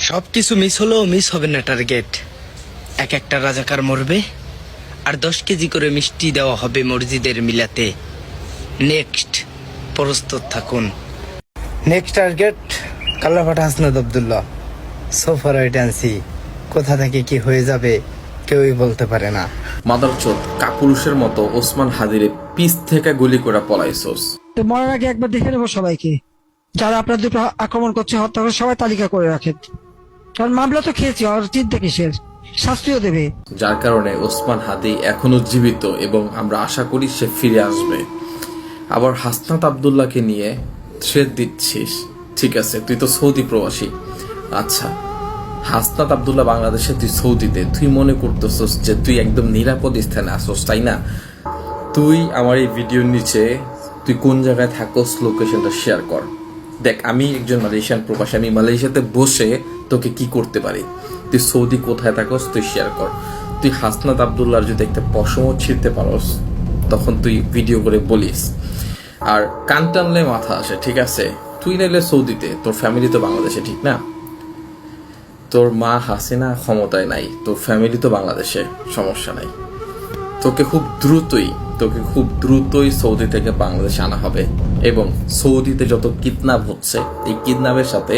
সবকিছু মিস হলেও মিস হবে না টার্গেট। এক একটা রাজাকার মরবে আর 10 কেজি করে মিষ্টি দেওয়া হবে মসজিদের মিলাতে। নেক্সট, প্রস্তুত থাকুন। নেক্সট টার্গেট কাল্লাফাটা হাসনাত আব্দুল্লাহ। সোফার ওয়েট অ্যান্ড সি, কোথা থেকে কি হয়ে যাবে কেউই বলতে পারে না। মাদারচোদ, কাপুরুষের মতো ওসমান হাদিরে পিছ থেকে গুলি করে পলাইছস। তো মরার আগে একবার দেখে নেবো সবাইকে, যারা আপনাদের উপর আক্রমণ করছে, হত্যা করে সবাই তালিকা করে রাখেন। কারণ মামলা তো খেয়েছি, আর চিন্তা কিসের, শাস্তিও দেবে। যার কারণে ওসমান হাদি এখনো জীবিত এবং আমরা আশা করি সে ফিরে আসবে। আবার হাসনাত আব্দুল্লাহকে নিয়ে থ্রেট দিচ্ছিস, ঠিক আছে, তুই তো সৌদি প্রবাসী। আচ্ছা, হাসনাত আব্দুল্লাহ বাংলাদেশে, তুই সৌদিতে, তুই মনে করতেছস যে তুই একদম নিরাপদ স্থানে আসস, তাই না? তুই আমার এই ভিডিওর নিচে তুই কোন জায়গায় থাকস লোকেশনটা শেয়ার কর। দেখ, আমি একজন মালয়েশিয়ান প্রবাসী, আমি মালয়েশিয়াতে বসে তোকে কি করতে পারি। তুই সৌদি কোথায় থাকস তুই শেয়ার কর। তুই হাসনাত আব্দুল্লাহর যদি একটা পশমও ছিঁড়তে পারস তখন তুই ভিডিও করে বলিস। আর কান টানলে মাথা আসে, ঠিক আছে? তুই নাইলে সৌদিতে, তোর ফ্যামিলি তো বাংলাদেশে, ঠিক না? তোর মা হাসিনা ক্ষমতায় নাই, তোর ফ্যামিলি তো বাংলাদেশে, সমস্যা নাই। তোকে খুব দ্রুতই সৌদি থেকে বাংলাদেশে আনা হবে। এবং সৌদিতে যত কিডন্যাপ হচ্ছে, এই কিডন্যাপের সাথে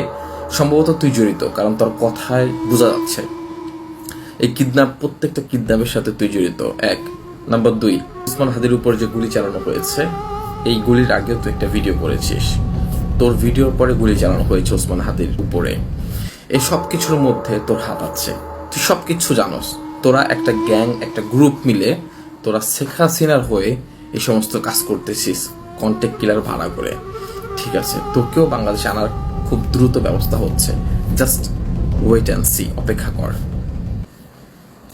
সম্ভবত তুই জড়িত, কারণ তোর কথায় বোঝা যাচ্ছে এই প্রত্যেকটা কিডন্যাপের সাথে তুই জড়িত। এক নাম্বার 2, ওসমান হাদির উপর যে গুলি চালানো হয়েছে, এই গুলির আগেও তুই একটা ভিডিও করেছিস। তোর ভিডিওর পরে গুলি চালানো হয়েছে ওসমান হাদির উপরে। এই সব কিছুর মধ্যে তোর হাত আছে, তুই সবকিছু জানোস। তোরা একটা গ্যাং, একটা গ্রুপ মিলে তোরা শেখ হাসিনার হয়ে এই সমস্ত কাজ করতেছিস, কন্টেক্ট কিলার ভাড়া করে, ঠিক আছে? তোকেও বাংলাদেশে আনার খুব দ্রুত ব্যবস্থা হচ্ছে। জাস্ট ওয়েট অ্যান্ড সি, অপেক্ষা কর।